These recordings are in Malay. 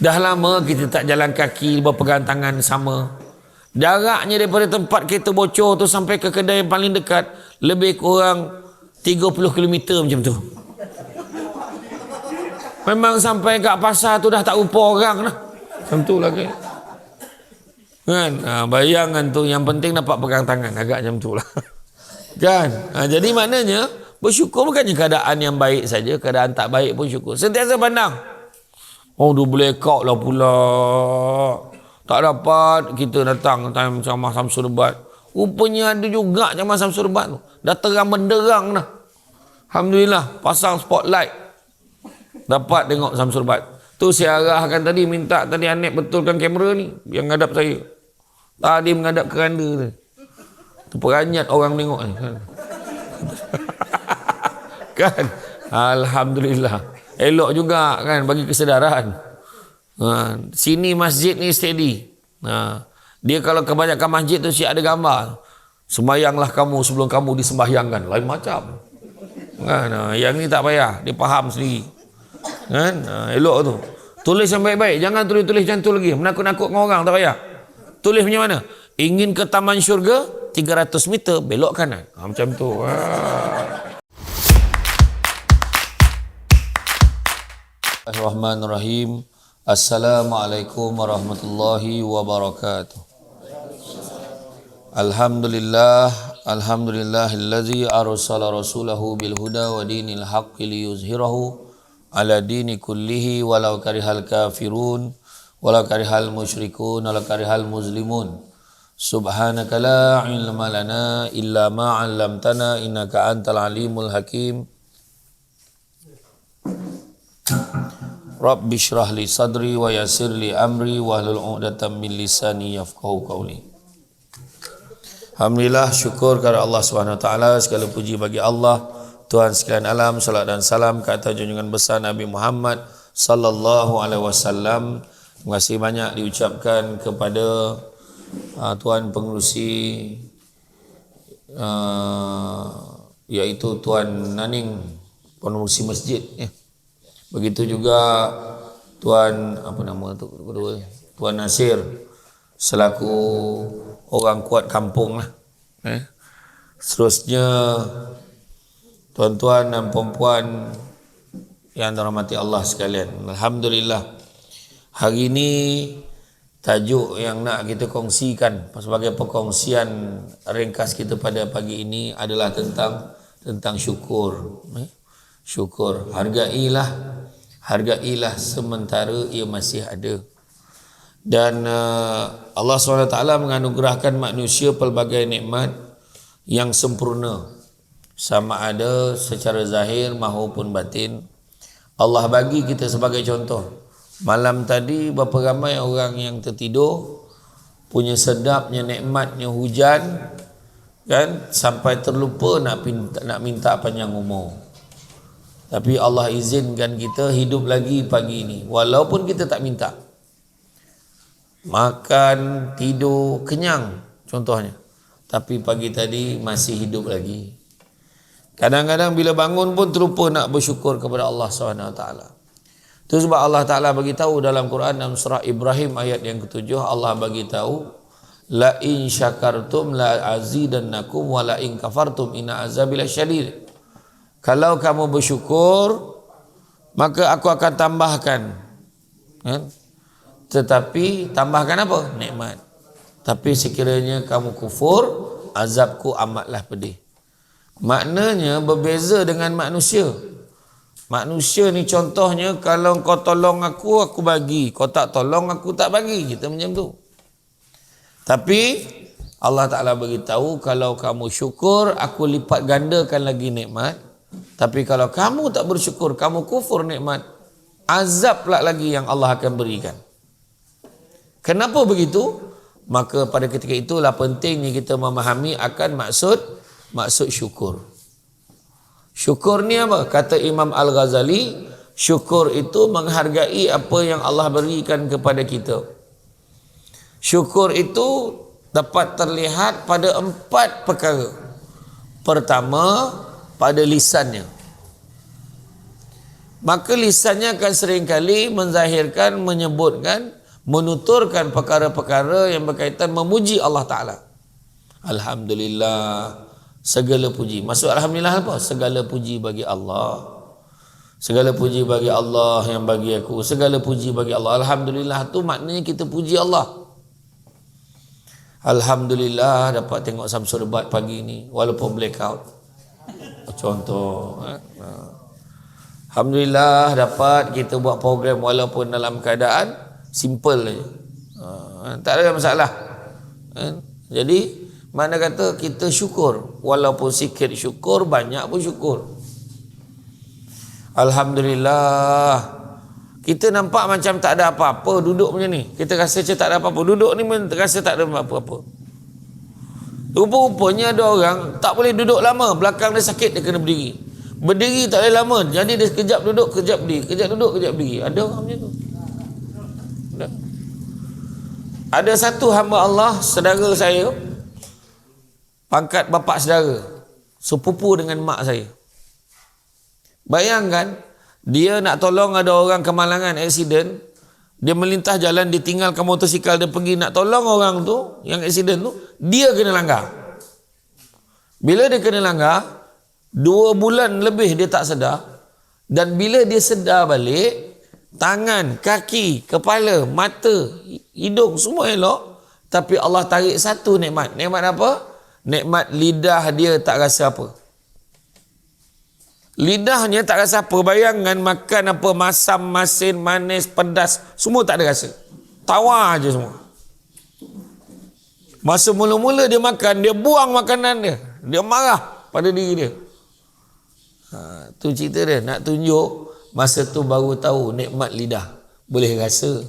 Dah lama kita tak jalan kaki, berpegang tangan sama. Jaraknya daripada tempat kereta bocor tu sampai ke kedai yang paling dekat lebih kurang 30 km macam tu. Memang sampai kat pasar tu dah tak rupa orang dah. Macam tu lah kan. Bayangan tu, yang penting dapat pegang tangan, agak macam tu lah. Kan? Jadi maknanya bersyukur bukannya keadaan yang baik saja, keadaan tak baik pun syukur. Sentiasa pandang. Oh, dia boleh kau lah pula. Tak dapat kita datang time Ceramah Samsul Debat. Rupanya ada juga Ceramah Samsul Debat tu. Dah terang benderang dah. Alhamdulillah, pasang spotlight. Dapat tengok Samsul Debat. Tu saya arahkan tadi, minta tadi Anik betulkan kamera ni yang ngadap saya. Tadi menghadap keranda tu. Terperanyat orang tengok ni. Kan? Alhamdulillah. Elok juga kan, bagi kesedaran. Sini masjid ni steady. Dia kalau kebanyakan masjid tu siap ada gambar. Sembayanglah kamu sebelum kamu disembahyangkan. Lain macam. Kan? Yang ni tak payah. Dia faham sendiri. Kan? Elok tu. Tulis yang baik-baik. Jangan tulis-tulis macam tu lagi. Menakut-nakut dengan orang. Tak payah. Tulis macam mana? Ingin ke taman syurga 300 meter belok kanan. Macam tu. Bismillahirrahmanirrahim. Assalamualaikum warahmatullahi wabarakatuh. Alhamdulillahillazi arsala rasulahu bil huda wa dinil haqqi liyuzhirahu ala dini kullihi walau karihal kafirun walau karihal musyrikun walau karihal muslimun. Subhanaka la ilma lana illa ma 'allamtana innaka antal alimul hakim. Rabbi shrah li sadri wa yassir li amri wahlul 'uqdatam min lisani yafqahu qawli. Alhamdulillah, syukur kepada Allah Subhanahu wa taala, segala puji bagi Allah, Tuhan sekalian alam. Salat dan salam ke atas junjungan besar Nabi Muhammad sallallahu alaihi wasallam. Terima kasih banyak diucapkan kepada Tuan Pengerusi iaitu Tuan Naning, Pengerusi masjid ya. Begitu juga Tuan Tuan Nasir selaku orang kuat kampung lah. Seterusnya tuan-tuan dan puan-puan yang dirahmati Allah sekalian. Alhamdulillah, hari ini tajuk yang nak kita kongsikan sebagai perkongsian ringkas kita pada pagi ini adalah tentang syukur. Syukur, hargailah sementara ia masih ada. Dan Allah SWT menganugerahkan manusia pelbagai nikmat yang sempurna, sama ada secara zahir maupun batin. Allah bagi kita sebagai contoh. Malam tadi berapa ramai orang yang tertidur, punya sedapnya nikmatnya hujan, kan, sampai terlupa nak minta panjang umur. Tapi Allah izinkan kita hidup lagi pagi ini, walaupun kita tak minta. Makan, tidur, kenyang contohnya, tapi pagi tadi masih hidup lagi. Kadang-kadang bila bangun pun terlupa nak bersyukur kepada Allah SWT. Itu sebab Allah Ta'ala bagi tahu dalam Quran, dalam surah Ibrahim ayat yang ke-7, Allah bagi tahu, la in syakartum la azidannakum wa la in kafartum inna azabi lasyadid. Kalau kamu bersyukur, maka aku akan tambahkan. Tetapi tambahkan apa? Nikmat. Tapi sekiranya kamu kufur, azabku amatlah pedih. Maknanya berbeza dengan manusia. Manusia ni contohnya, kalau kau tolong aku, aku bagi. Kau tak tolong, aku tak bagi. Kita macam tu. Tapi Allah Ta'ala beritahu, kalau kamu syukur, aku lipat gandakan lagi nikmat. Tapi kalau kamu tak bersyukur, kamu kufur nikmat, azab pula lagi yang Allah akan berikan. Kenapa begitu? Maka pada ketika itulah pentingnya kita memahami akan maksud syukur. Syukur ni apa? Kata Imam Al-Ghazali, syukur itu menghargai apa yang Allah berikan kepada kita. Syukur itu dapat terlihat pada 4 perkara. Pertama, pada lisannya. maka lisannya akan seringkali menzahirkan, menyebutkan, menuturkan perkara-perkara yang berkaitan memuji Allah Ta'ala. Alhamdulillah, segala puji. Maksud Alhamdulillah apa? Segala puji bagi Allah. Segala puji bagi Allah yang bagi aku. Segala puji bagi Allah. Alhamdulillah tu maknanya kita puji Allah. Alhamdulillah dapat tengok Samsul Debat pagi ni walaupun blackout. Contoh. Alhamdulillah dapat kita buat program walaupun dalam keadaan simple saja. Tak ada masalah. Jadi mana kata kita syukur, walaupun sikit syukur, banyak pun syukur. Alhamdulillah. Kita nampak macam tak ada apa-apa duduk macam ni. Kita rasa macam tak ada apa-apa. Duduk ni rasa tak ada apa-apa. Rupa-rupanya ada orang tak boleh duduk lama. Belakang dia sakit, dia kena berdiri. Berdiri tak boleh lama. Jadi dia sekejap duduk, kejap berdiri. Kejap duduk, kejap berdiri. Ada orang macam tu. Ada satu hamba Allah, saudara saya, pangkat bapa saudara, sepupu dengan mak saya. Bayangkan, dia nak tolong ada orang kemalangan, aksiden. Dia melintas jalan, dia tinggalkan motosikal, dia pergi nak tolong orang tu, yang aksiden tu, dia kena langgar. Bila dia kena langgar, 2 bulan lebih dia tak sedar. Dan bila dia sedar balik, tangan, kaki, kepala, mata, hidung, semua elok. Tapi Allah tarik satu nikmat. Nikmat apa? Nikmat lidah dia tak rasa apa. Lidahnya tak rasa apa. Bayangkan makan apa, masam, masin, manis, pedas, semua tak ada rasa. Tawar je semua. Masa mula-mula dia makan, dia buang makanan dia. Dia marah pada diri dia. Tu cerita dia. Nak tunjuk, masa tu baru tahu nikmat lidah. Boleh rasa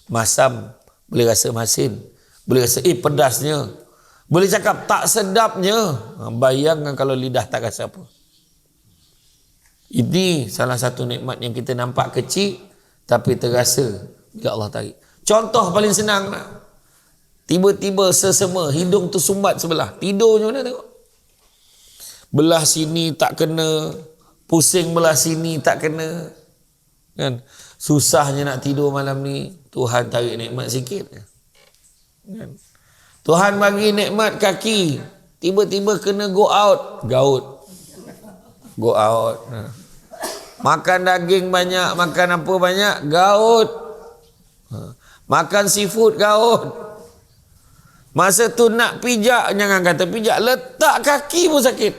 masam, boleh rasa masin, boleh rasa pedasnya, boleh cakap tak sedapnya. Bayangkan kalau lidah tak rasa apa. Ini salah satu nikmat yang kita nampak kecil tapi terasa bila Allah tarik. Contoh paling senang lah. Tiba-tiba sesama hidung tu sumbat sebelah. Tidurnya mana tengok. Belah sini tak kena, pusing belah sini tak kena. Kan? Susahnya nak tidur malam ni, Tuhan tarik nikmat sikit. Kan? Tuhan bagi nikmat kaki, tiba-tiba kena go out, gaut. Go out. Makan daging banyak, makan apa banyak, gaut. Makan seafood, gaut. Masa tu nak pijak, jangan kata pijak, letak kaki pun sakit.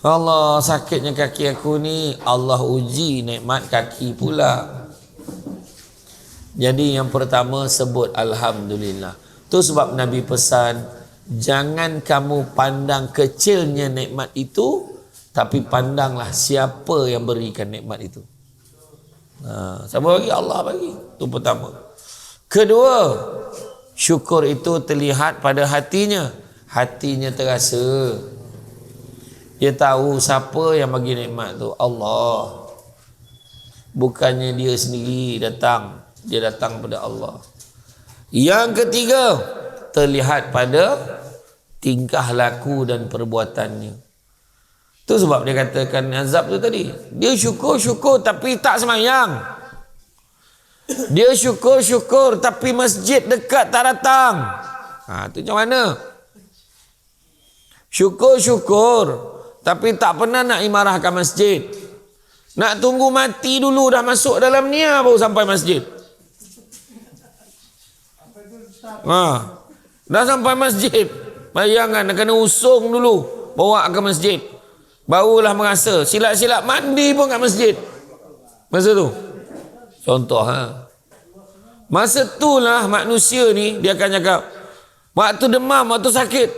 Allah, sakitnya kaki aku ni. Allah uji nikmat kaki pula. Jadi yang pertama sebut Alhamdulillah. Tu sebab Nabi pesan, jangan kamu pandang kecilnya nikmat itu, tapi pandanglah siapa yang berikan nikmat itu. Siapa bagi? Allah bagi. Itu pertama. Kedua, syukur itu terlihat pada hatinya. Hatinya terasa. Dia tahu siapa yang bagi nikmat tu. Allah. Bukannya dia sendiri datang. Dia datang pada Allah. Yang ketiga, terlihat pada tingkah laku dan perbuatannya. Tu sebab dia katakan azab tu tadi. Dia syukur-syukur tapi tak semayang. Dia syukur-syukur tapi masjid dekat tak datang. Tu macam mana? Syukur-syukur tapi tak pernah nak imarahkan masjid. Nak tunggu mati dulu dah masuk dalam niat baru sampai masjid. Dah sampai masjid. Bayangkan kena usung dulu bawa ke masjid. Barulah merasa silap-silap mandi pun kat masjid. Masa tu. Contoh Masa itulah manusia ni dia akan cakap, waktu demam, waktu sakit,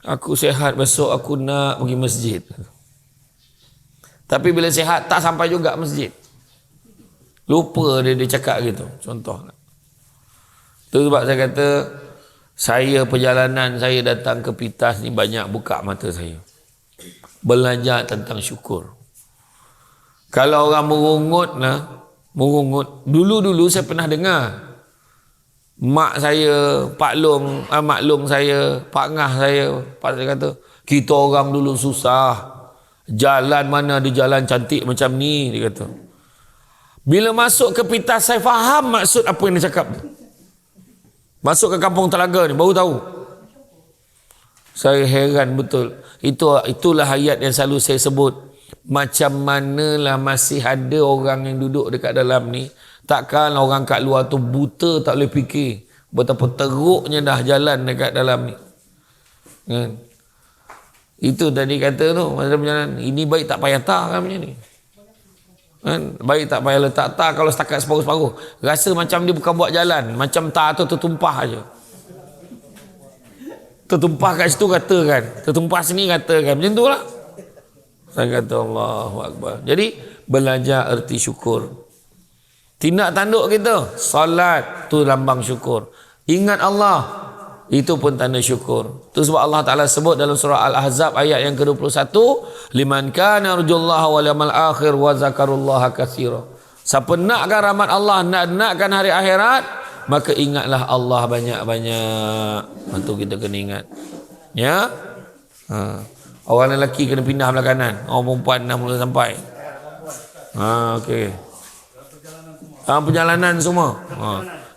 aku sihat besok aku nak pergi masjid. Tapi bila sihat tak sampai juga masjid. Lupa dia cakap gitu. Contoh. Tu sebab saya kata, saya perjalanan saya datang ke Pitas ni banyak buka mata saya. Belajar tentang syukur. Kalau orang merungut, dulu-dulu saya pernah dengar mak saya, Pak Long, mak long saya, Pak Ngah saya, Pak saya kata, kita orang dulu susah, Jalan mana ada jalan cantik macam ni, dia kata. Bila masuk ke Pitas, saya faham maksud apa yang dia cakap. Masuk ke Kampung Telaga ni baru tahu. Saya heran betul. Itulah ayat yang selalu saya sebut. Macam manalah masih ada orang yang duduk dekat dalam ni. Takkan orang kat luar tu buta tak boleh fikir betapa teruknya dah jalan dekat dalam ni. Kan? Itu tadi kata tu, masa berjalan, ini baik tak payah tar kan macam ni. Kan? Baik tak payah letak tar kalau setakat separuh-separuh. Rasa macam dia bukan buat jalan, macam tar tu tertumpah aja. Tertumpah kat situ katakan, tertumpah sini katakan, macam tu lah. Saya kata Allahu Akbar. Jadi belajar erti syukur. Tindak tanduk kita, salat tu lambang syukur. Ingat Allah, itu pun tanda syukur. Itu sebab Allah Ta'ala sebut dalam surah Al-Ahzab ayat yang ke-21, liman kana arjullaha wal yawmal akhir wa zakarullaha katsira. Siapa nakkan rahmat Allah, nakkan hari akhirat, maka ingatlah Allah banyak-banyak. Itu kita kena ingat. Ya? Orang lelaki kena pindah belah kanan, orang perempuan dah mula sampai. Okey. Perjalanan semua.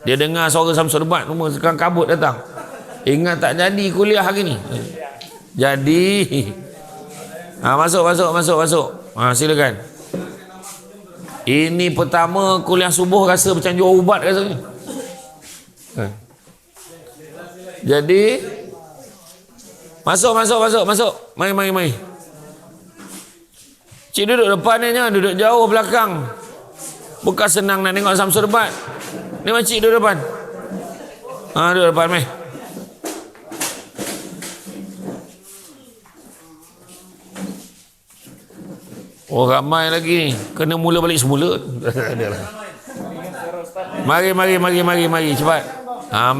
Dia dengar suara Samsul Debat semua sekarang kabut datang. Ingat tak jadi kuliah hari ni? Jadi. Masuk. Silakan. Ini pertama kuliah subuh rasa macam jual ubat rasanya. Jadi masuk. Mari. Cik duduk depan ni, duduk jauh belakang. Bukan senang nak tengok Samsul Debat. Ni makcik duduk depan. Duduk depan meh. Oh, ramai lagi ni. Kena mula balik semula. Mari cepat.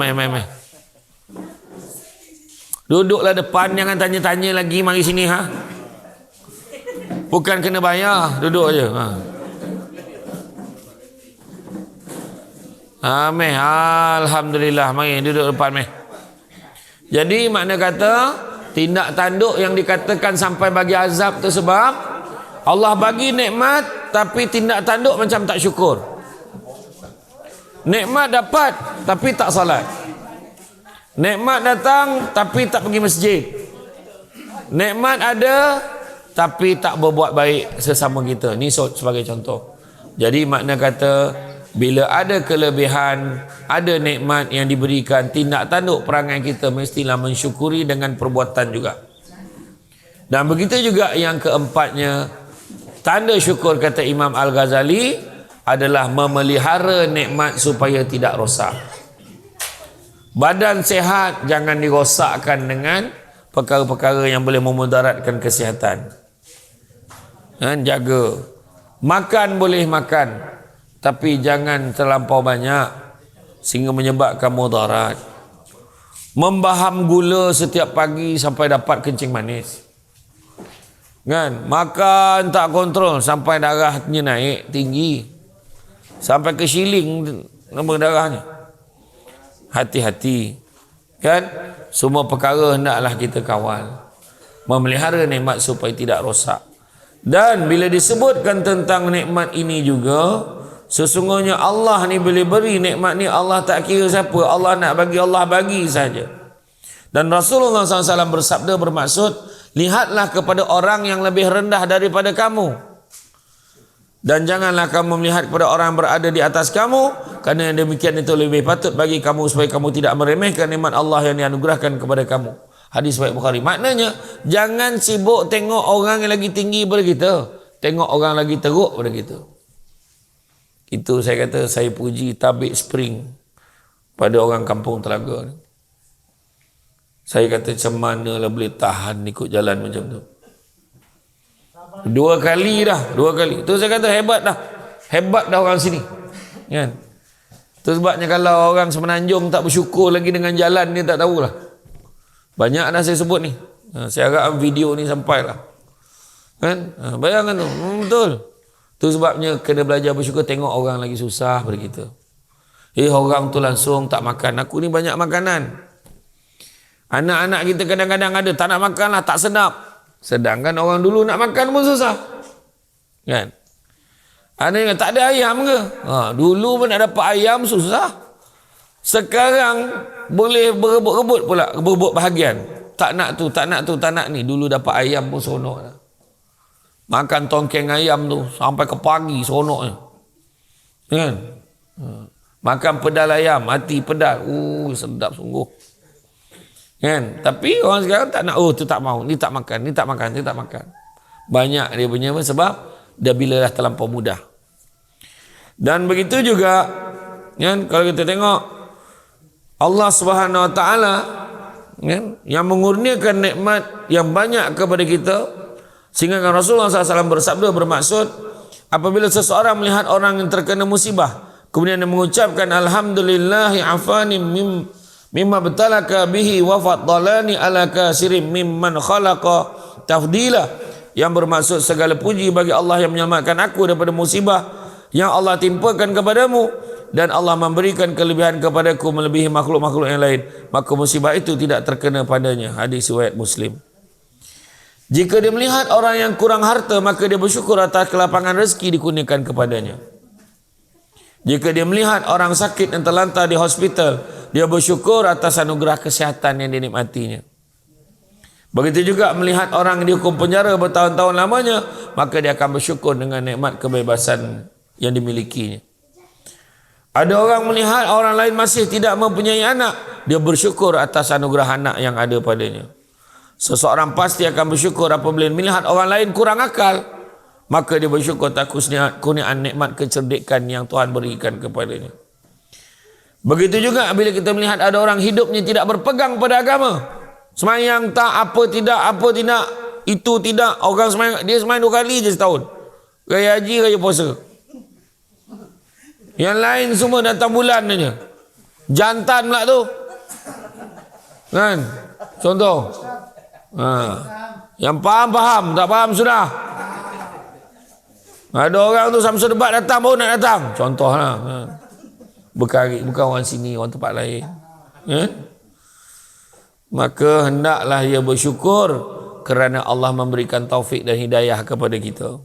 Mari. Duduklah depan, jangan tanya-tanya lagi, mari sini Bukan kena bayar, duduk aje. Alhamdulillah, mari duduk depan meh. Jadi makna kata tindak tanduk yang dikatakan sampai bagi azab tu sebab Allah bagi nikmat tapi tindak tanduk macam tak syukur. Nikmat dapat tapi tak salat. Nikmat datang tapi tak pergi masjid. Nikmat ada tapi tak berbuat baik sesama kita. Ni sebagai contoh. Jadi makna kata bila ada kelebihan, ada nikmat yang diberikan, tindak tanduk perangai kita mestilah mensyukuri dengan perbuatan juga. Dan begitu juga yang keempatnya, tanda syukur kata Imam Al-Ghazali adalah memelihara nikmat supaya tidak rosak. Badan sehat jangan dirosakkan dengan perkara-perkara yang boleh memudaratkan kesihatan. Jaga. Makan boleh makan, tapi jangan terlampau banyak sehingga menyebabkan mudarat. Membaham gula setiap pagi sampai dapat kencing manis. Kan? Makan tak kontrol sampai darahnya naik tinggi. Sampai ke siling nombor darahnya. Hati-hati. Kan? Semua perkara hendaklah kita kawal. Memelihara nikmat supaya tidak rosak. Dan bila disebutkan tentang nikmat ini juga, sesungguhnya Allah ni boleh beri nikmat ni, Allah tak kira siapa. Allah nak bagi, Allah bagi saja. Dan Rasulullah SAW bersabda bermaksud, lihatlah kepada orang yang lebih rendah daripada kamu. Dan janganlah kamu melihat kepada orang yang berada di atas kamu, kerana demikian itu lebih patut bagi kamu supaya kamu tidak meremehkan nikmat Allah yang dianugerahkan kepada kamu. Hadis riwayat Bukhari. Maknanya jangan sibuk tengok orang yang lagi tinggi daripada kita, tengok orang lagi teruk daripada kita. Itu saya kata, saya puji tabik spring pada orang Kampung Telaga ni. Saya kata macam mana lah boleh tahan ikut jalan macam tu. Dua kali. Tu saya kata hebat dah orang sini. Kan? Tu sebabnya kalau orang Semenanjung tak bersyukur lagi dengan jalan, dia tak tahulah. Banyak dah saya sebut ni. Saya harap video ni sampai lah. Kan? Bayangkan tu. Betul. Tu sebabnya kena belajar bersyukur, tengok orang lagi susah daripada kita. Orang tu langsung tak makan. Aku ni banyak makanan. Anak-anak kita kadang-kadang ada tak nak makan lah, tak sedap. Sedangkan orang dulu nak makan pun susah. Kan? Ada yang tak ada ayam ke? Dulu pun nak dapat ayam susah. Sekarang boleh berebut-rebut pula, berebut bahagian. Tak nak tu, tak nak tu, tak nak ni. Dulu dapat ayam pun seronok lah. Makan tongkeng ayam tu sampai ke pagi seronoknya. Kan? Makan pedal ayam, hati pedal. Sedap sungguh. Kan? Tapi orang sekarang tak nak, tu tak mau, ni tak makan, ni tak makan, ni tak makan. Banyak dia punya sebab dah bila dah terlampau mudah. Dan begitu juga, kan, kalau kita tengok Allah Subhanahu Wa Taala, kan, yang mengurniakan nikmat yang banyak kepada kita, sehingga Rasulullah SAW bersabda, bermaksud apabila seseorang melihat orang yang terkena musibah kemudian dia mengucapkan alhamdulillahi afani mimma betalaka bihi wa faddalani ala kasirim mimman khalaqa tafdila, yang bermaksud segala puji bagi Allah yang menyelamatkan aku daripada musibah yang Allah timpakan kepadamu, dan Allah memberikan kelebihan kepadaku melebihi makhluk-makhluk yang lain, maka musibah itu tidak terkena padanya. Hadis riwayat Muslim. Jika dia melihat orang yang kurang harta, maka dia bersyukur atas kelapangan rezeki dikurniakan kepadanya. Jika dia melihat orang sakit yang terlantar di hospital, dia bersyukur atas anugerah kesihatan yang dinikmatinya. Begitu juga melihat orang yang dihukum penjara bertahun-tahun lamanya, maka dia akan bersyukur dengan nikmat kebebasan yang dimilikinya. Ada orang melihat orang lain masih tidak mempunyai anak, dia bersyukur atas anugerah anak yang ada padanya. Seseorang pasti akan bersyukur apabila melihat orang lain kurang akal, maka dia bersyukur atas kurniaan nikmat kecerdikan yang Tuhan berikan kepadanya. Begitu juga bila kita melihat ada orang hidupnya tidak berpegang pada agama, semayang tak, apa tidak, itu tidak, orang semayang, dia semayang 2 kali je setahun, raya haji, raya puasa. Yang lain semua datang bulan saja. Jantan pula tu. Kan? Contoh. Yang faham, tak faham sudah. Ada orang tu Samsul Debat datang, baru nak datang. Contohlah. Berkari, bukan orang sini, orang tempat lain. Maka hendaklah ia bersyukur kerana Allah memberikan taufik dan hidayah kepada kita.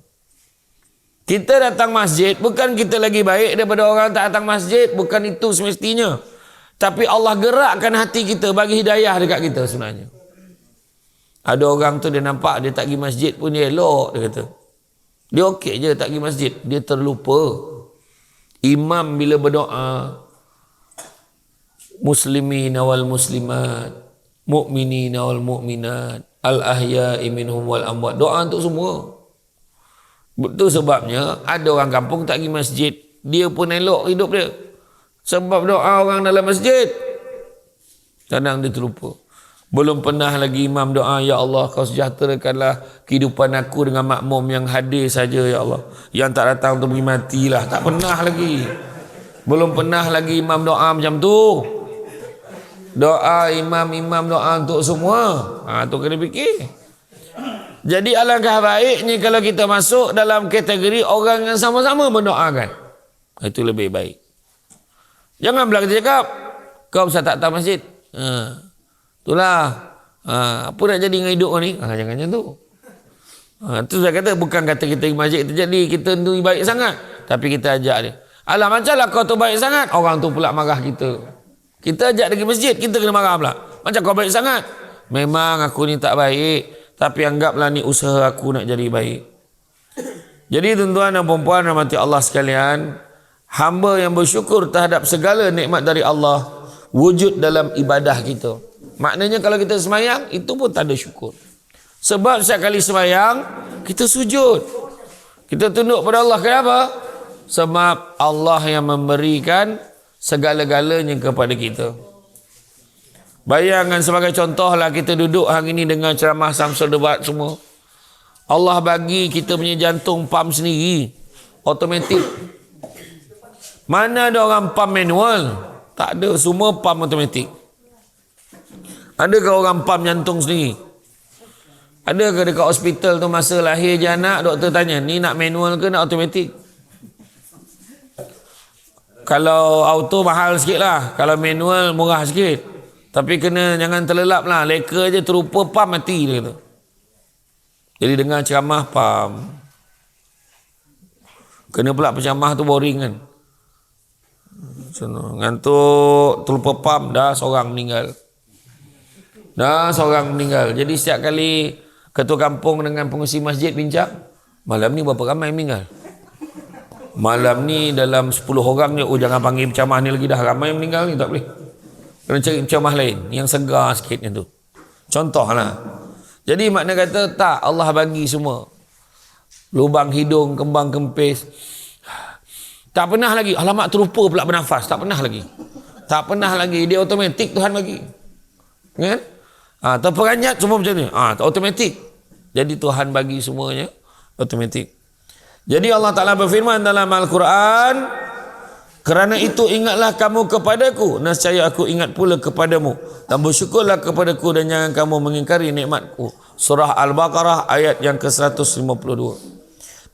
Kita datang masjid, bukan kita lagi baik daripada orang tak datang masjid, bukan itu semestinya. Tapi Allah gerakkan hati kita, bagi hidayah dekat kita sebenarnya. Ada orang tu dia nampak dia tak pergi masjid pun dia elok, dia kata. Dia okey je tak pergi masjid, dia terlupa. Imam bila berdoa, muslimin wal muslimat, mu'minin wal mu'minat, al-ahya'i minhum wal amwat. Doa untuk semua. Betul, sebabnya ada orang kampung tak pergi masjid, dia pun elok hidup dia. Sebab doa orang dalam masjid. Kadang dia terlupa. Belum pernah lagi imam doa, ya Allah kau sejahterakanlah kehidupan aku dengan makmum yang hadir saja ya Allah. Yang tak datang tu pergi matilah. Tak pernah lagi. Belum pernah lagi imam doa macam tu. Doa imam doa untuk semua. Tu kena fikir. Jadi alangkah baiknya kalau kita masuk dalam kategori orang yang sama-sama mendoakan. Itu lebih baik. Jangan pula kita cakap, kau besar tak datang masjid. Itulah. Apa nak jadi dengan hidup kau ni? Jangan macam tu. Itu saya kata, bukan kata kita pergi masjid kita jadi kita tu baik sangat. Tapi kita ajak dia. Alah, macam lah kau tu baik sangat. Orang tu pula marah kita. Kita ajak dia pergi masjid, kita kena marah pula. Macam kau baik sangat. Memang aku ni tak baik, tapi anggaplah ni usaha aku nak jadi baik. Jadi tuan-tuan dan puan-puan rahmati Allah sekalian, hamba yang bersyukur terhadap segala nikmat dari Allah wujud dalam ibadah kita. Maknanya kalau kita semayang, itu pun tak ada syukur. Sebab setiap kali semayang, kita sujud. Kita tunduk pada Allah. Kenapa? Sebab Allah yang memberikan segala-galanya kepada kita. Bayangkan sebagai contohlah, kita duduk hari ini dengan ceramah Samsul Debat semua. Allah bagi kita punya jantung pump sendiri, automatik. Mana ada orang pump manual? Tak ada, semua pump automatik. Adakah orang pump jantung sendiri? Adakah dekat hospital tu masa lahir je anak, doktor tanya, ni nak manual ke nak automatik? Kalau auto mahal sikit lah, kalau manual murah sikit. Tapi kena jangan terlelap lah, leka je terupa pump mati dia kata. Jadi dengar ceramah, faham. Kena pula penceramah tu boring kan. Ngantuk, terlupa pam, dah seorang meninggal. Jadi setiap kali ketua kampung dengan pengurusi masjid bincang, malam ni berapa ramai meninggal? Malam ni dalam 10 orang ni, jangan panggil penceramah ni lagi, dah ramai meninggal ni, tak boleh. Kena cari penceramah lain yang segar sikit tu. Contohlah. Jadi makna kata tak, Allah bagi semua. Lubang hidung, kembang kempis. Tak pernah lagi. Alamak, terlupa pula bernafas. Tak pernah lagi. Dia automatik Tuhan bagi. Kan? Terperanjat semua macam ni. Automatik. Jadi Tuhan bagi semuanya automatik. Jadi Allah Ta'ala berfirman dalam Al-Quran, kerana itu ingatlah kamu kepadaku, nescaya aku ingat pula kepadamu, dan bersyukurlah kepadaku dan jangan kamu mengingkari nikmatku. Surah Al-Baqarah ayat yang ke-152.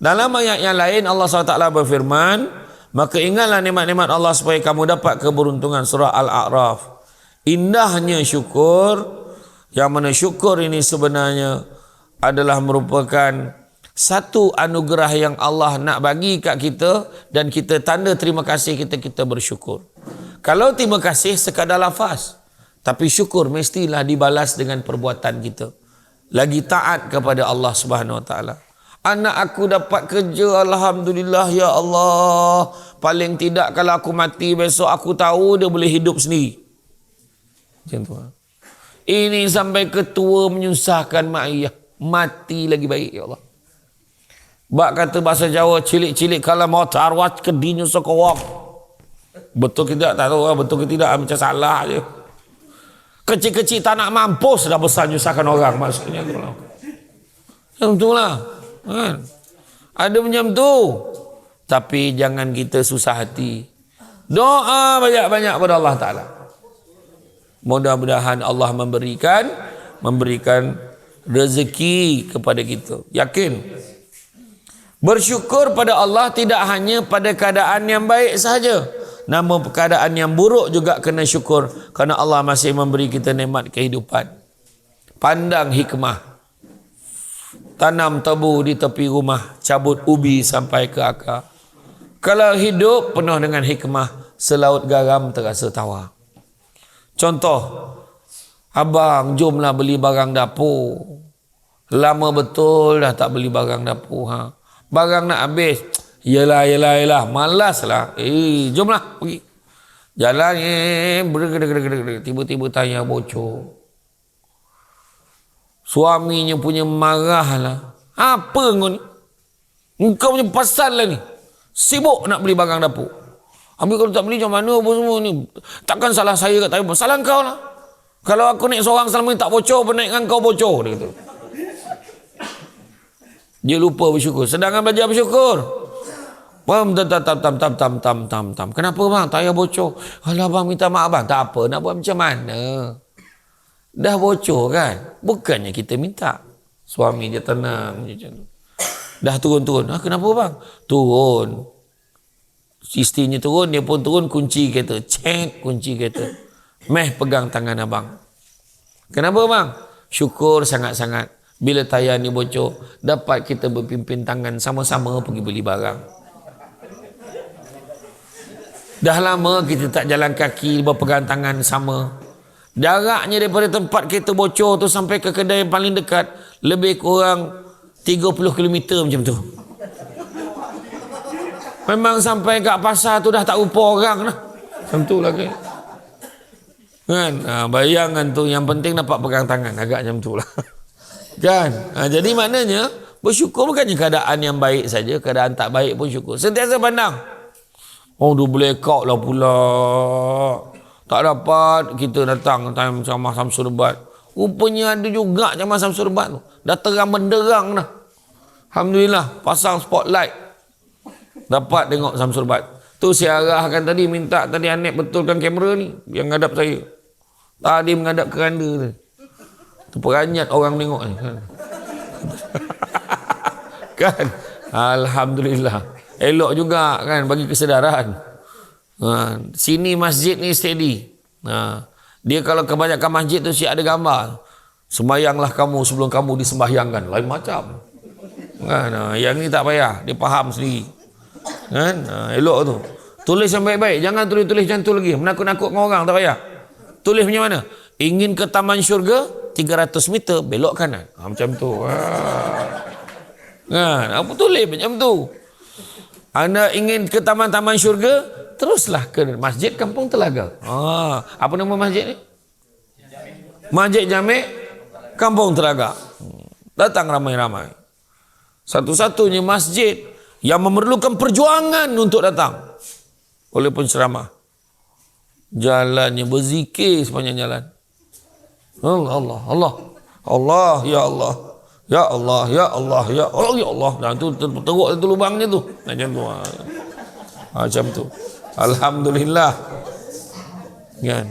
Dalam ayat yang lain Allah SWT berfirman, maka ingatlah nikmat-nikmat Allah supaya kamu dapat keberuntungan. Surah Al-A'raf. Indahnya syukur, yang mana syukur ini sebenarnya adalah merupakan satu anugerah yang Allah nak bagi kat kita, dan kita tanda terima kasih kita bersyukur. Kalau terima kasih sekadar lafaz, tapi syukur mestilah dibalas dengan perbuatan kita. Lagi taat kepada Allah Subhanahu Wa Taala. Anak aku dapat kerja, alhamdulillah ya Allah. Paling tidak kalau aku mati besok, aku tahu dia boleh hidup sendiri. Macam tu. Ini sampai ketua menyusahkan mak ayah, mati lagi baik ya Allah. Bak kata bahasa Jawa, cilik-cilik kalau mau tarwat kedinya sokowak. Betul ke tidak? Tak tahu lah. Betul ke tidak? Macam salah je. Kecil-kecil tak nak mampus, dah besar nyusahkan orang. Maksudnya tu lah. Macam tu lah. Kan? Ada macam tu. Tapi jangan kita susah hati. Doa banyak-banyak kepada Allah Ta'ala. Mudah-mudahan Allah memberikan rezeki kepada kita. Yakin? Bersyukur pada Allah tidak hanya pada keadaan yang baik sahaja, namun keadaan yang buruk juga kena syukur, kerana Allah masih memberi kita nikmat kehidupan. Pandang hikmah. Tanam tebu di tepi rumah, cabut ubi sampai ke akar. Kalau hidup penuh dengan hikmah, selaut garam terasa tawar. Contoh, abang jomlah beli barang dapur. Lama betul dah tak beli barang dapur. Barang nak habis. Yelah. Malaslah. Jomlah pergi. Jalan tiba-tiba tayar bocor. Suaminya punya marahlah. Apa kau ni? Engkau punya pasal lah ni. Sibuk nak beli barang dapur. Habis kalau tak beli macam mana apa semua ni? Takkan salah saya kat tayar. Salah kau lah. Kalau aku naik seorang selama ni tak bocor, naik dengan kau bocor. Dia kata. Dia lupa bersyukur. Sedangkan belajar bersyukur. Tam. Kenapa bang? Tayar bocor. Alah bang, minta maaf bang. Tak apa, nak buat macam mana? Dah bocor kan? Bukannya kita minta. Suami dia tenang. Dah turun. Kenapa bang? Turun. Istrinya turun, dia pun turun, kunci kereta. Cek kunci kereta. Meh pegang tangan abang. Kenapa bang? Syukur sangat-sangat. Bila tayar ni bocor, dapat kita berpimpin tangan sama-sama pergi beli barang. Dah lama kita tak jalan kaki, berpegang tangan sama. Jaraknya daripada tempat kereta bocor tu sampai ke kedai yang paling dekat, lebih kurang 30 km macam tu. Memang sampai kat pasar tu dah tak rupa orang lah. Macam tu lah kan? Bayangan tu, yang penting dapat pegang tangan. Agak macam tu lah. Kan? Jadi maknanya bersyukur bukannya keadaan yang baik saja, keadaan tak baik pun syukur. Sentiasa pandang. Dia blackout lah pula. Tak dapat kita datang time ceramah Samsul Debat. Rupanya ada juga ceramah Samsul Debat tu. Dah terang benderang dah. Alhamdulillah, pasang spotlight. Dapat tengok Samsul Debat. Tu saya arahkan tadi, minta tadi Anet betulkan kamera ni yang ngadap saya. Tadi menghadap keranda tu. Terperanjat orang tengok ni kan. Kan? Alhamdulillah. Elok juga kan, bagi kesedaran. Sini masjid ni steady. Dia kalau kebanyakan masjid tu siap ada gambar. Sembahyanglah kamu sebelum kamu disembahyangkan. Lain macam. Kan? Yang ni tak payah. Dia faham sendiri. Kan? Elok tu. Tulis yang baik-baik. Jangan tulis-tulis macam tu lagi. Menakut-nakut dengan orang. Tak payah. Tulis macam mana? Ingin ke taman syurga 300 meter belok kanan. Macam tu. Kan? Apa tulis macam tu? Anda ingin ke taman-taman syurga, teruslah ke Masjid Kampung Telaga. Apa nama masjid ni? Masjid Jamek Kampung Telaga. Datang ramai-ramai. Satu-satunya masjid yang memerlukan perjuangan untuk datang oleh penceramah. Jalannya berzikir sepanjang jalan. Allah, Allah, Allah, ya Allah, ya Allah, ya Allah, ya Allah, ya Allah. Dan tu teruk tu lubangnya tu. Macam tu. Macam tu. Alhamdulillah. Kan?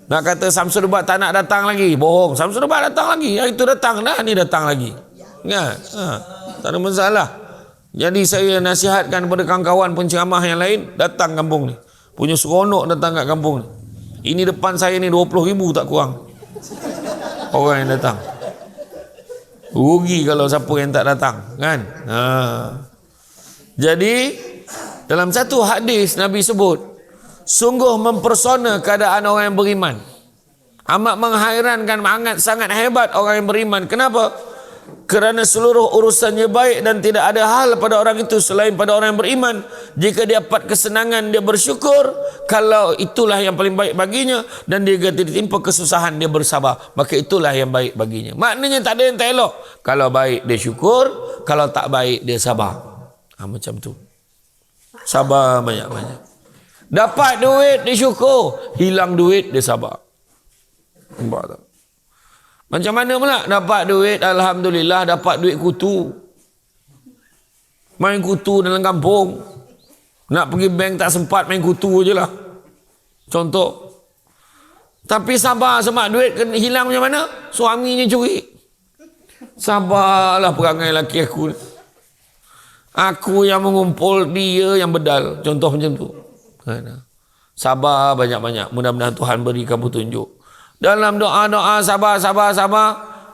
Nak kata Samsul Ubat tak nak datang lagi, bohong. Samsul Ubat datang lagi. Yang itu datang dah, ni datang lagi. Kan? Tak ada masalah. Jadi saya nasihatkan kepada kawan-kawan penceramah yang lain, datang kampung ni. Punya seronok datang kat kampung ni. Ini depan saya ni 20,000 tak kurang. Orang yang datang. Rugi kalau siapa yang tak datang, kan? Jadi dalam satu hadis Nabi sebut, sungguh mempersona keadaan orang yang beriman. Amat menghairankan, sangat hebat orang yang beriman. Kenapa? Kerana seluruh urusannya baik dan tidak ada hal pada orang itu selain pada orang yang beriman. Jika dia dapat kesenangan, dia bersyukur. Kalau itulah yang paling baik baginya. Dan jika ditimpa kesusahan, dia bersabar. Maka itulah yang baik baginya. Maknanya tak ada yang tak elok. Kalau baik, dia syukur. Kalau tak baik, dia sabar. Macam tu. Sabar banyak-banyak. Dapat duit, dia syukur. Hilang duit, dia sabar. Nampak tak? Macam mana pula dapat duit? Alhamdulillah dapat duit kutu. Main kutu dalam kampung. Nak pergi bank tak sempat, main kutu je lah. Contoh. Tapi sabar sebab duit hilang macam mana? Suaminya curi. Sabarlah perangai lelaki aku. Aku yang mengumpul, dia yang bedal. Contoh macam tu. Sabar banyak-banyak. Mudah-mudahan Tuhan berikan petunjuk. Dalam doa-doa sabar.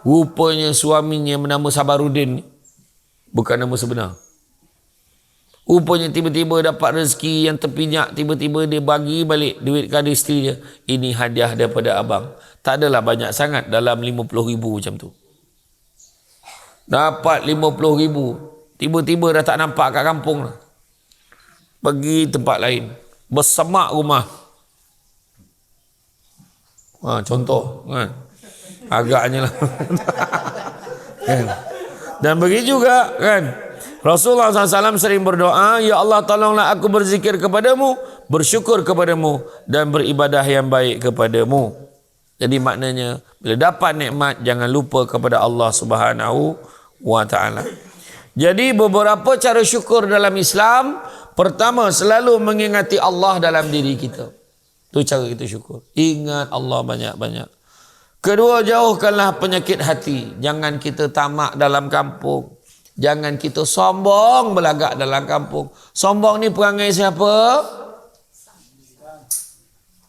Rupanya suaminya bernama Sabarudin. Bukan nama sebenar. Rupanya tiba-tiba dapat rezeki yang terpinyak. Tiba-tiba dia bagi balik duit kepada isteri dia. Ini hadiah daripada abang. Tak adalah banyak sangat. Dalam 50,000 macam tu. Dapat 50,000. Tiba-tiba dah tak nampak kat kampung. Pergi tempat lain. Bersemak rumah. Contoh kan? Agaknya lah. Kan? Dan begitu juga kan, Rasulullah SAW sering berdoa, ya Allah tolonglah aku berzikir kepadamu, bersyukur kepadamu, dan beribadah yang baik kepadamu. Jadi maknanya bila dapat nikmat, jangan lupa kepada Allah Subhanahu wa ta'ala. Jadi beberapa cara syukur dalam Islam. Pertama, selalu mengingati Allah dalam diri kita. Itu cara kita syukur. Ingat Allah banyak-banyak. Kedua, jauhkanlah penyakit hati. Jangan kita tamak dalam kampung. Jangan kita sombong belagak dalam kampung. Sombong ni perangai siapa?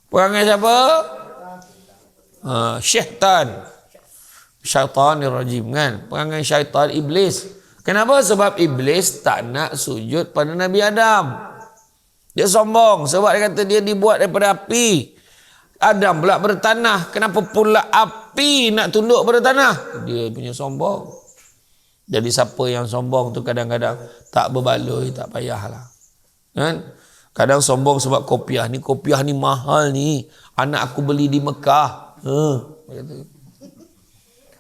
Perangai siapa? Syaitan. Syaitanir rajim kan? Perangai syaitan, iblis. Kenapa? Sebab iblis tak nak sujud pada Nabi Adam. Dia sombong sebab dia kata dia dibuat daripada api. Adam pula bertanah. Kenapa pula api nak tunduk pada tanah? Dia punya sombong. Jadi siapa yang sombong tu kadang-kadang tak berbaloi, tak payahlah. Kan? Kadang sombong sebab kopiah ni mahal ni. Anak aku beli di Mekah.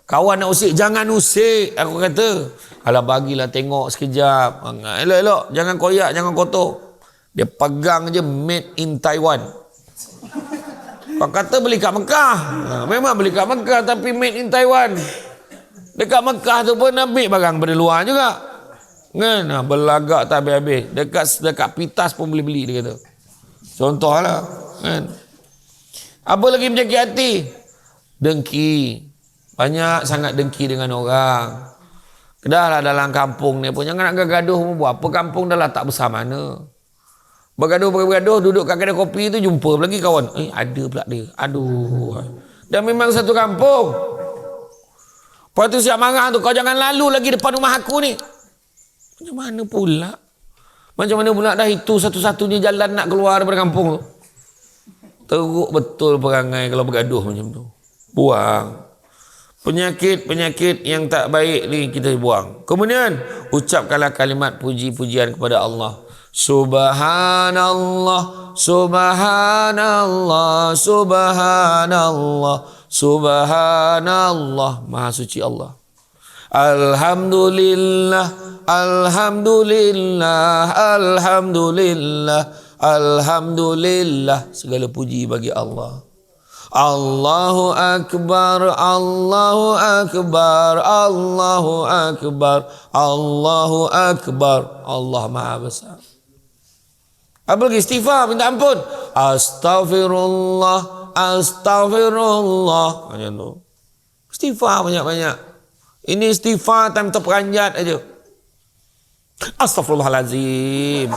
Kawan nak usik, jangan usik. Aku kata, alah bagilah tengok sekejap. Elok-elok, jangan koyak, jangan kotor. Dia pegang je made in Taiwan. Kau kata beli kat Mekah. Memang beli kat Mekah tapi made in Taiwan. Dekat Mekah tu pun ambil barang dari luar juga. Kan? Berlagak tak habis-habis. Dekat Pitas pun boleh-beli dia kata. Contohlah. Kan? Apa lagi penyakit hati? Dengki. Banyak sangat dengki dengan orang. Dah lah dalam kampung ni pun. Jangan nak gaduh pun buat. Apa kampung dah lah tak besar mana. Bergaduh, duduk kat kedai kopi tu jumpa lagi kawan. Ada pula dia. Aduh. Dan memang satu kampung. Lepas tu siap marah tu, kau jangan lalu lagi depan rumah aku ni. Macam mana pula? Macam mana pula dah itu satu-satunya jalan nak keluar daripada kampung tu. Teruk betul perangai kalau bergaduh macam tu. Buang. Penyakit-penyakit yang tak baik ni kita buang. Kemudian, ucapkanlah kalimat puji-pujian kepada Allah. Subhanallah, Subhanallah, Subhanallah, Subhanallah. Maha suci Allah. Alhamdulillah, Alhamdulillah, Alhamdulillah, Alhamdulillah. Segala puji bagi Allah. Allahu Akbar, Allahu Akbar, Allahu Akbar, Allahu Akbar. Allah Maha Besar. Apa lagi? Istighfar, minta ampun. Astaghfirullah, Astaghfirullah. Macam tu. Istighfar banyak-banyak. Ini istighfar time terperanjat aja. Astaghfirullahalazim.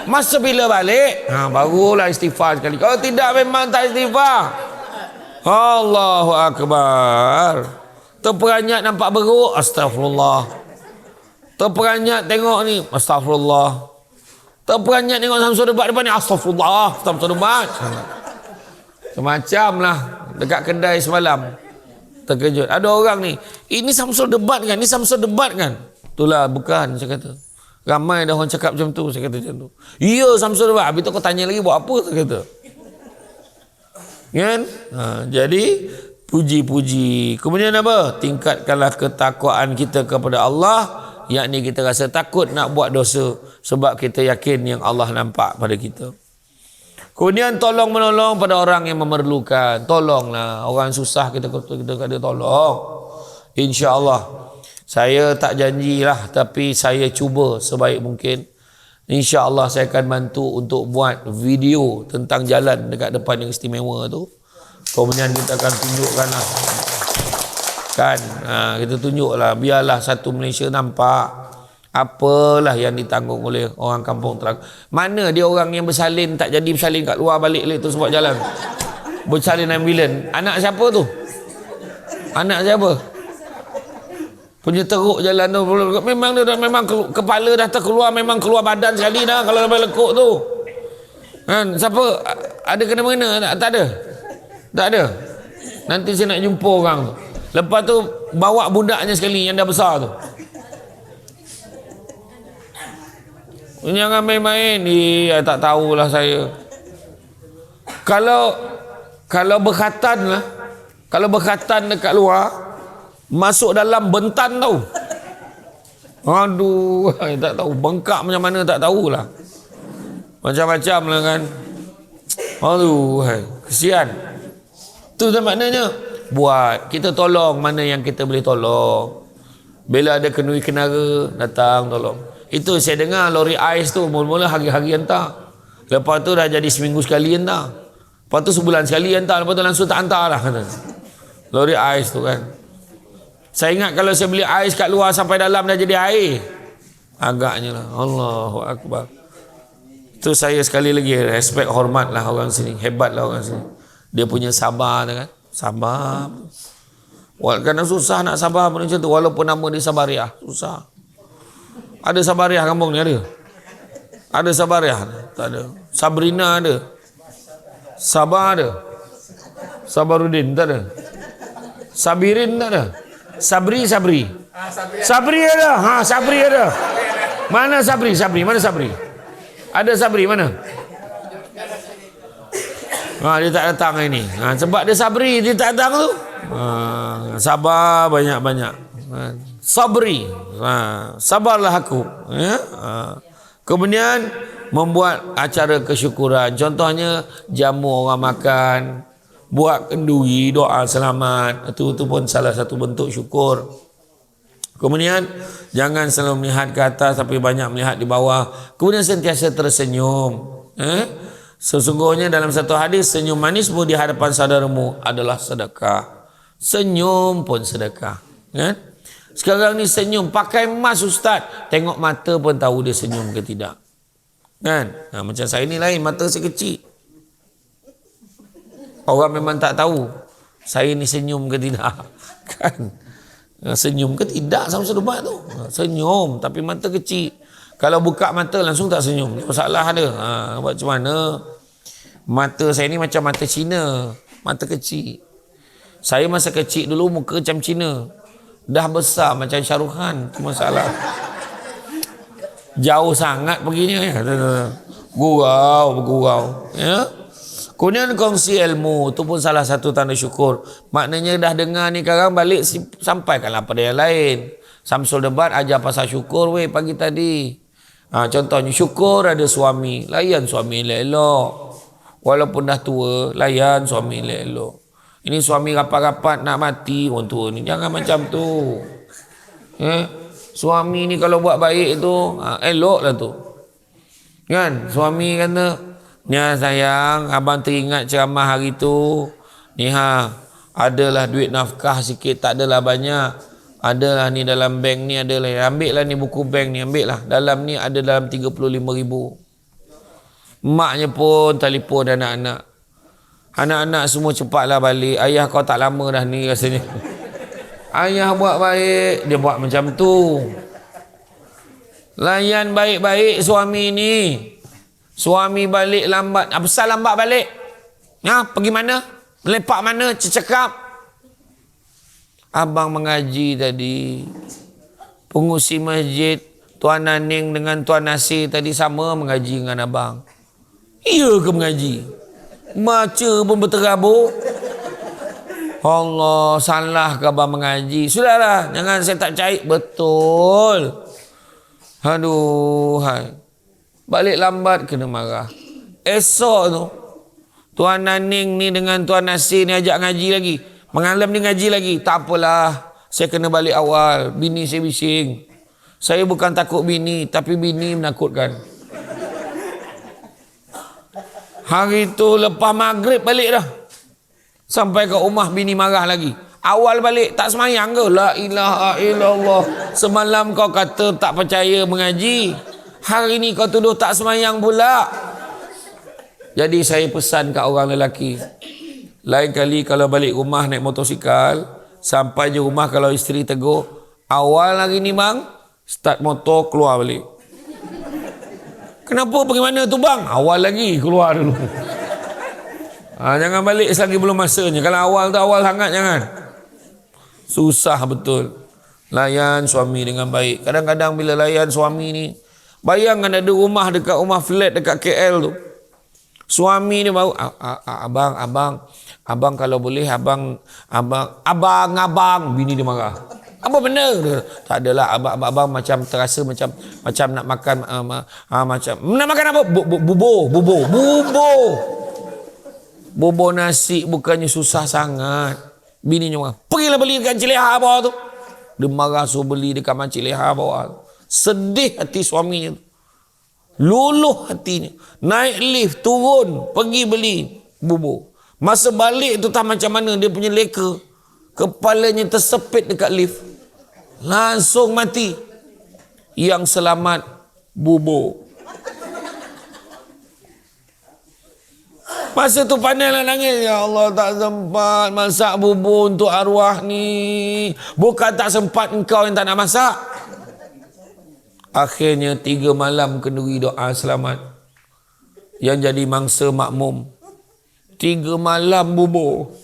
Masa bila balik? Barulah istighfar sekali. Kalau tidak memang tak istighfar. Allahu Akbar. Terperanjat nampak beruk, astagfirullah. Terperanjat tengok ni, astagfirullah. Terperanjat tengok Samsul debat depan ni, astagfirullah. Samsul debat. Macam lah dekat kedai semalam. Terkejut. Ada orang ni, ini Samsul debat kan? Ini Samsul debat kan? Itulah bukan, saya kata. Ramai dah orang cakap macam tu, saya kata macam tu. Ya, Samsul debat. Habis tu kau tanya lagi buat apa, saya kata. Kan? Jadi puji-puji. Kemudian apa? Tingkatkanlah ketakwaan kita kepada Allah, yakni kita rasa takut nak buat dosa sebab kita yakin yang Allah nampak pada kita. Kemudian tolong menolong pada orang yang memerlukan. Tolonglah orang susah, kita kena tolong. Insya-Allah. Saya tak janjilah, tapi saya cuba sebaik mungkin. InsyaAllah saya akan bantu untuk buat video tentang jalan dekat depan yang istimewa tu. Kemudian kita akan tunjukkan lah. Kan, kita tunjuklah. Biarlah satu Malaysia nampak apalah yang ditanggung oleh orang kampung Terang. Mana dia orang yang bersalin, tak jadi bersalin kat luar balik tu sebab jalan. Bersalin ambulan. Anak siapa tu? Anak siapa? Punya teruk jalan tu. Memang dia memang kepala dah terkeluar, memang keluar badan sekali dah kalau sampai lekuk tu. Kan, siapa ada kena mengena tak? Tak ada. Tak ada. Nanti saya nak jumpa orang tu. Lepas tu bawa budaknya sekali yang dah besar tu. Jangan main-main. Tak tahulah saya. Kalau berkhatan lah. Kalau berkhatan dekat luar, masuk dalam bentan tau. Aduh, tak tahu. Bengkak macam mana tak tahulah. Macam-macam lah kan. Aduh, kesian. Tu dah maknanya. Buat. Kita tolong mana yang kita boleh tolong. Bila ada kenuri kenara, datang tolong. Itu saya dengar lori ais tu mula-mula hari-hari hantar. Lepas tu dah jadi seminggu sekali hantar. Lepas tu sebulan sekali hantar. Lepas tu langsung tak hantar lah. Lori ais tu kan. Saya ingat kalau saya beli ais kat luar sampai dalam dah jadi air. Agaknya lah. Allahu Akbar. Itu saya sekali lagi respect, hormat lah orang sini. Hebat lah orang sini. Dia punya sabar kan. Sabar. Kadang susah nak sabar macam tu. Walaupun nama dia Sabariah. Susah. Ada Sabariah kampung ni ada? Ada Sabariah? Tak ada. Sabrina ada? Sabar ada? Sabarudin tak ada? Sabirin tak ada? Sabri Sabri ada. Sabri ada. Mana Sabri? Mana Sabri? Ada Sabri mana? Dia tak datang hari ni. Sebab dia Sabri dia tak datang tu. Sabar banyak-banyak. Sabri. Sabarlah aku. Kemudian membuat acara kesyukuran. Contohnya jamu orang makan, buat kenduri, doa selamat. Itu pun salah satu bentuk syukur. Kemudian jangan selalu melihat ke atas tapi banyak melihat di bawah. Kemudian sentiasa tersenyum. Sesungguhnya dalam satu hadis, senyum manismu di hadapan saudaramu adalah sedekah. Senyum pun sedekah. Sekarang ni senyum pakai emas ustaz, tengok mata pun tahu dia senyum ke tidak. Kan? Macam saya ni lain, mata saya kecil. Orang memang tak tahu saya ni senyum ke tidak. Kan? Senyum ke tidak Samsul Debat tu? Senyum tapi mata kecil. Kalau buka mata langsung tak senyum. Masalah ada. Macam mana? Mata saya ni macam mata Cina. Mata kecil. Saya masa kecil dulu muka macam Cina. Dah besar macam Syaruhan. Itu masalah. Jauh sangat perginya. Ya? Bergurau. Ya? Kemudian kongsi ilmu tu pun salah satu tanda syukur. Maknanya dah dengar ni sekarang balik sampaikanlah pada yang lain. Samsul Debat ajar pasal syukur weh pagi tadi. Contohnya syukur ada suami, layan suami elok-elok. Walaupun dah tua, layan suami elok-elok. Ini suami rapat-rapat nak mati orang tua ni. Jangan macam tu. Suami ni kalau buat baik tu elok lah tu. Kan? Suami kata, ni sayang, abang teringat ceramah hari tu. Ni adalah duit nafkah sikit, tak adalah banyak. Adalah ni dalam bank ni adalah. Ambil lah ni buku bank ni, ambil lah. Dalam ni ada dalam 35,000. Maknya pun telefon anak-anak. Anak-anak semua cepatlah balik. Ayah kau tak lama dah ni rasanya. Ayah buat baik, dia buat macam tu. Layan baik-baik suami ni. Suami balik lambat. Apasal lambat balik? Pergi mana? Melepak mana? Cekap. Abang mengaji tadi. Pengusi masjid Tuan Naning dengan Tuan Nasir tadi sama mengaji dengan abang. Iya ke mengaji? Baca pun berterabur. Allah, salah ke abang mengaji? Sudahlah, jangan saya tak cair. Betul. Aduh, hai. Balik lambat kena marah. Esok tu Tuan Naning ni dengan Tuan Nasir ni ajak ngaji lagi. Mengalam ni ngaji lagi. Tak apalah, saya kena balik awal. Bini saya bising. Saya bukan takut bini, tapi bini menakutkan. Hari tu lepas maghrib balik dah. Sampai ke rumah bini marah lagi. Awal balik tak semayang ke? La ilaha illallah. Semalam kau kata tak percaya mengaji. Hari ni kau tuduh tak semayang pula. Jadi saya pesan kat orang lelaki. Lain kali kalau balik rumah naik motosikal, sampai je rumah kalau isteri tegur, awal hari ni bang, start motor keluar balik. Kenapa pergi mana tu bang? Awal lagi, keluar dulu. Jangan balik selagi belum masanya. Kalau awal tu awal sangat jangan. Susah betul. Layan suami dengan baik. Kadang-kadang bila layan suami ni, bayangkan ada rumah dekat rumah flat dekat KL tu. Suami ni baru abang kalau boleh abang bini dia marah. Apa benda? Tak adalah abang macam terasa macam nak makan macam nak makan apa? Bubur nasi bukannya susah sangat. Bininya marah. Pergilah beli dekat Cileha bawah tu. Dia marah suruh beli dekat Makcik Leha bawah. Sedih hati suaminya tu. Luluh hatinya. Naik lift, turun, pergi beli bubur. Masa balik tu tak macam mana dia punya leka. Kepalanya tersepit dekat lift. Langsung mati. Yang selamat bubur. Masa tu pandailah nangis. Ya Allah, tak sempat masak bubur untuk arwah ni. Bukan tak sempat engkau yang tak nak masak. Akhirnya 3 malam kenduri doa selamat. Yang jadi mangsa makmum. 3 malam bubur.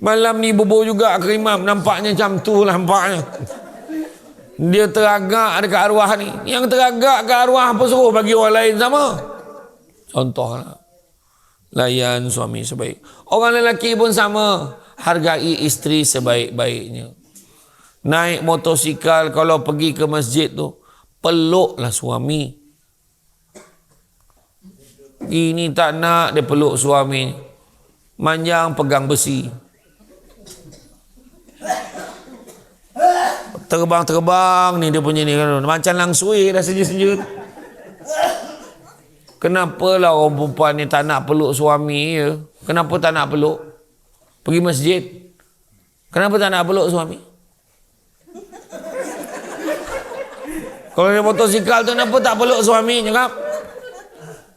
Malam ni bubur juga ke imam. Nampaknya macam tu lah nampaknya. Dia teragak dekat arwah ni. Yang teragak ke arwah apa suruh bagi orang lain sama. Contohlah. Layan suami sebaik. Orang lelaki pun sama. Hargai isteri sebaik-baiknya. Naik motosikal kalau pergi ke masjid tu, peluklah suami. Ini tak nak dia peluk suami. Manjang pegang besi. Terbang-terbang ni dia punya ni kan. Macam langsui dah senyut-senyut. Kenapalah orang perempuan ni tak nak peluk suami ya? Kenapa tak nak peluk? Pergi masjid. Kenapa tak nak peluk suami? Kalau dia motosikal tu kenapa tak peluk suami? Cakap.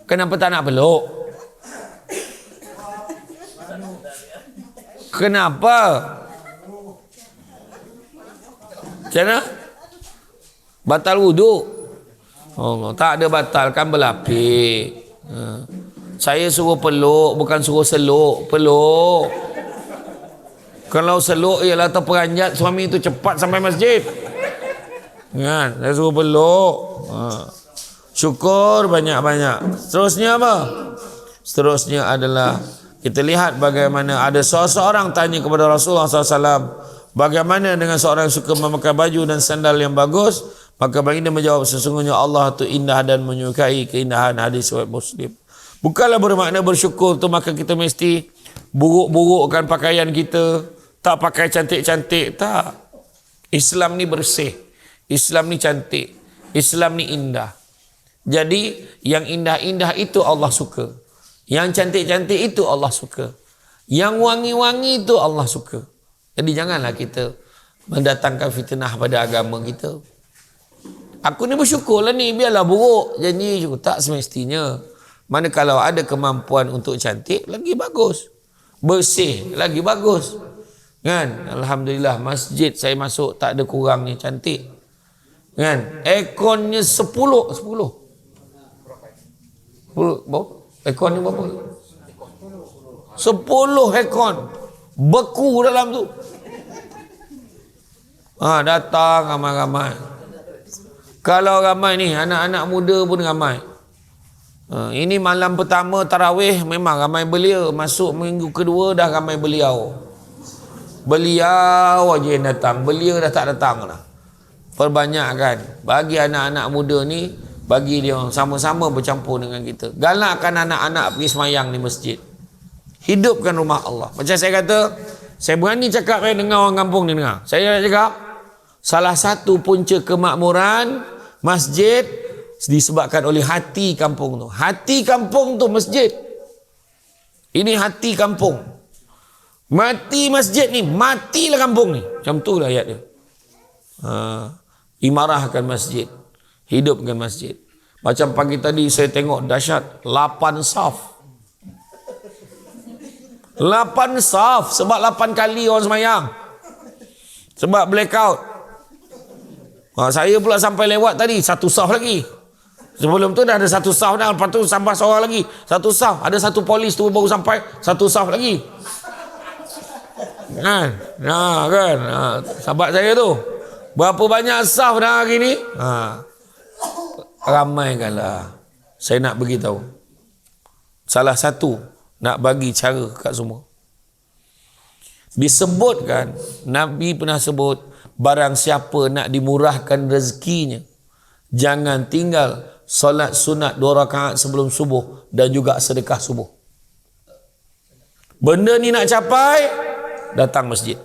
Kenapa tak nak peluk? Kenapa? Macam mana? Batal wuduk? Oh, tak ada batal, kan berlapik. Saya suruh peluk, bukan suruh seluk. Peluk. Kalau seluk ialah terperanjat suami itu cepat sampai masjid. Kan? Saya suruh peluk. Syukur banyak-banyak. Seterusnya apa? Seterusnya adalah kita lihat bagaimana ada seorang tanya kepada Rasulullah SAW, bagaimana dengan seorang yang suka memakai baju dan sandal yang bagus? Maka baginda menjawab, sesungguhnya Allah itu indah dan menyukai keindahan. Hadis riwayat Muslim. Bukanlah bermakna bersyukur tu maka kita mesti buruk-burukkan pakaian kita, tak pakai cantik-cantik. Tak. Islam ni bersih, Islam ni cantik, Islam ni indah. Jadi yang indah-indah itu Allah suka, yang cantik-cantik itu Allah suka, yang wangi-wangi itu Allah suka. Jadi janganlah kita mendatangkan fitnah pada agama kita. Aku ni bersyukurlah ni, biarlah buruk janji syukur. Tak semestinya. Mana kalau ada kemampuan untuk cantik, lagi bagus. Bersih, lagi bagus. Kan? Alhamdulillah, masjid saya masuk tak ada kurangnya cantik. Kan? Airconnya 10. Airconnya berapa? 10 aircon. Beku dalam tu. Datang ramai-ramai. Kalau ramai ni, anak-anak muda pun ramai. Ini malam pertama tarawih memang ramai belia. Masuk minggu kedua dah ramai beliau. Beliau aja yang datang. Belia dah tak datang lah. Perbanyakkan. Bagi anak-anak muda ni, bagi dia sama-sama bercampur dengan kita. Galakkan anak-anak pergi semayang di masjid. Hidupkan rumah Allah. Macam saya kata, saya berani cakap dengar orang kampung ni dengar. Saya nak cakap, salah satu punca kemakmuran masjid disebabkan oleh hati kampung tu. Hati kampung tu masjid. Ini hati kampung. Mati masjid ni, matilah kampung ni. Macam tu lah ayat dia. Imarahkan masjid, hidupkan masjid. Macam pagi tadi saya tengok dahsyat, 8 saf. 8 saf sebab 8 kali orang semayang. Sebab blackout. Saya pula sampai lewat tadi, 1 saf lagi. Sebelum tu dah ada 1 saf dah, lepas tu sampai seorang lagi, 1 saf. Ada 1 polis tu baru sampai, 1 saf lagi. Kan? Kan? Sahabat saya tu. Berapa banyak saf dah hari ni? Ramaikanlah. Saya nak beritahu. Salah satu, nak bagi cara kat semua. Disebutkan, Nabi pernah sebut, barang siapa nak dimurahkan rezekinya, jangan tinggal solat sunat 2 rakaat sebelum subuh dan juga sedekah subuh. Benda ni nak capai, datang masjid.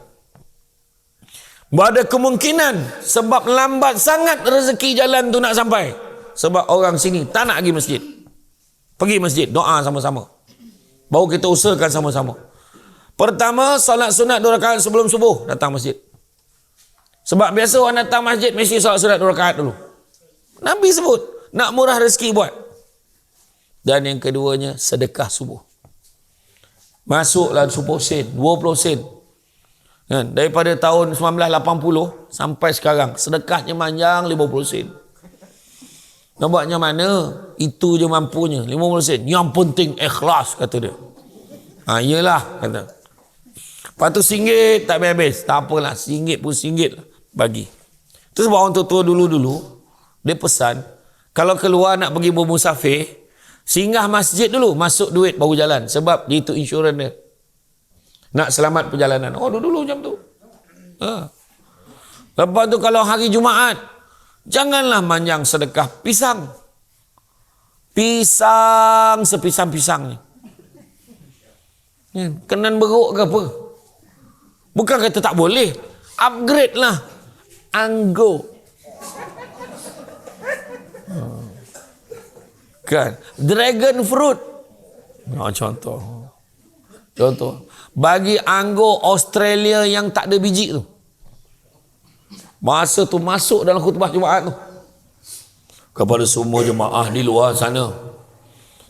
Ada kemungkinan sebab lambat sangat rezeki jalan tu nak sampai, sebab orang sini tak nak pergi masjid. Pergi masjid, doa sama-sama. Baru kita usahakan sama-sama. Pertama, solat sunat 2 rakaat sebelum subuh, datang masjid. Sebab biasa orang datang masjid mesti solat sunat 2 rakaat dulu. Nabi sebut, nak murah rezeki buat. Dan yang keduanya, sedekah subuh. Masuklah 10 sen, 20 sen. Kan? Daripada tahun 1980 sampai sekarang, sedekahnya panjang 50 sen. Nak buat macam mana? Itu je mampunya, 50 sen. Yang penting ikhlas, kata dia. Iyalah, kata. Lepas tu RM1 tak habis. Tak apalah, RM1 pun RM1 lah. Bagi. Itu sebab orang tua dulu-dulu, dia pesan, kalau keluar nak pergi bermusafir, singgah masjid dulu, masuk duit baru jalan. Sebab dia itu insurans dia. Nak selamat perjalanan. Dulu macam tu. Lepas tu kalau hari Jumaat, janganlah manjang sedekah pisang. Pisang sepisang-pisang ni. Kenan beruk ke apa? Bukan kata tak boleh. Upgrade lah. Anggur. Kan? Dragon fruit. Contoh. Bagi anggur Australia yang tak ada biji tu. Masa tu masuk dalam khutbah Jumaat tu. Kepada semua jemaah di luar sana,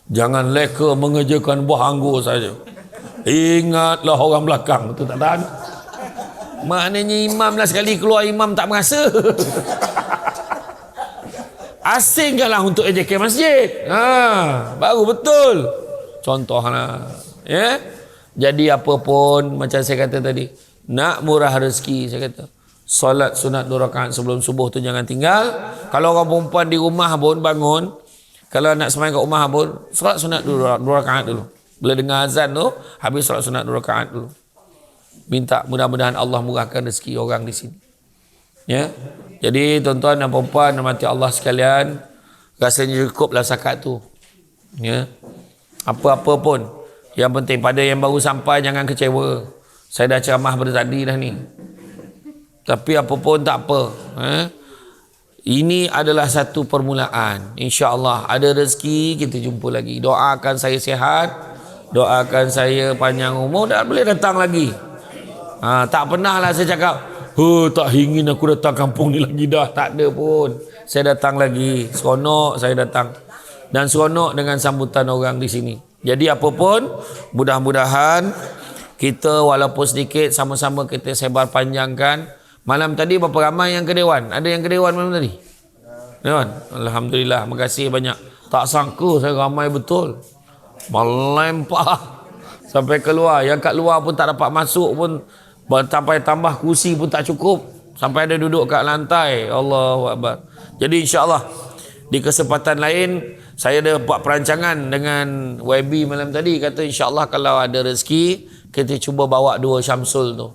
jangan leka mengerjakan buah anggur saja. Ingatlah orang belakang tu tak tahan. Maknanya imam lah sekali keluar imam tak merasa. Asingkanlah untuk ejekan masjid. Baru betul. Contohlah. Ya. Jadi apa pun macam saya kata tadi, nak murah rezeki, saya kata solat sunat 2 rakaat sebelum subuh tu jangan tinggal. Kalau orang perempuan di rumah pun bangun, kalau nak sembahyang kat rumah pun solat sunat 2 rakaat dulu. Bila dengar azan tu, habis solat sunat 2 rakaat dulu. Minta mudah-mudahan Allah murahkan rezeki orang di sini. Ya. Jadi tuan-tuan dan puan-puan mati Allah sekalian, rasanya cukuplah sakat tu. Ya. Apa-apa pun, yang penting pada yang baru sampai jangan kecewa. Saya dah ceramah pada tadi dah ni. Tapi apa pun tak apa. Ini adalah satu permulaan. InsyaAllah ada rezeki kita jumpa lagi. Doakan saya sihat, doakan saya panjang umur dan boleh datang lagi. Tak pernah lah saya cakap, tak ingin aku datang kampung ni lagi dah. Tak ada pun. Saya datang lagi. Seronok saya datang. Dan seronok dengan sambutan orang di sini. Jadi apa pun, mudah-mudahan kita walaupun sedikit sama-sama kita sebar panjangkan. Malam tadi berapa ramai yang ke Dewan? Ada yang ke Dewan malam tadi? Dewan? Alhamdulillah. Terima kasih banyak. Tak sangka saya ramai betul. Melempah sampai keluar. Yang kat luar pun tak dapat masuk pun. Sampai tambah kursi pun tak cukup. Sampai ada duduk kat lantai. Allahu Akbar. Jadi insyaAllah di kesempatan lain saya ada buat perancangan dengan YB malam tadi. Kata insyaAllah kalau ada rezeki kita cuba bawa 2 Syamsul tu.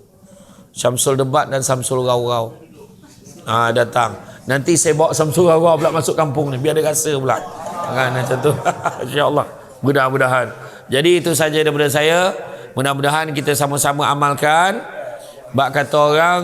Syamsul Debat dan Syamsul Rau-Rau. Datang. Nanti saya bawa Syamsul Rau-Rau pula masuk kampung ni. Biar dia rasa pula. Kan macam tu. InsyaAllah. Mudah-mudahan. Jadi itu saja daripada saya. Mudah-mudahan kita sama-sama amalkan. Bak kata orang,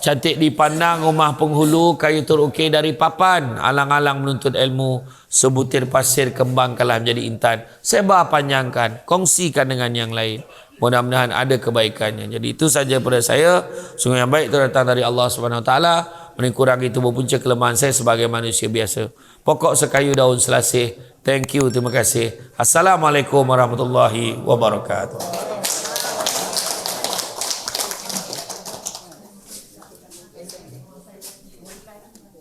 cantik dipandang rumah penghulu, kayu terukir dari papan, alang-alang menuntut ilmu, sebutir pasir kembang kalah menjadi intan. Sebar panjangkan, kongsikan dengan yang lain. Mudah-mudahan ada kebaikannya. Jadi itu saja pada saya. Sungguh yang baik itu datang dari Allah Subhanahu Wa Taala. Kurang itu berpunca kelemahan saya sebagai manusia biasa. Pokok sekayu daun selasih. Thank you, terima kasih. Assalamualaikum warahmatullahi wabarakatuh.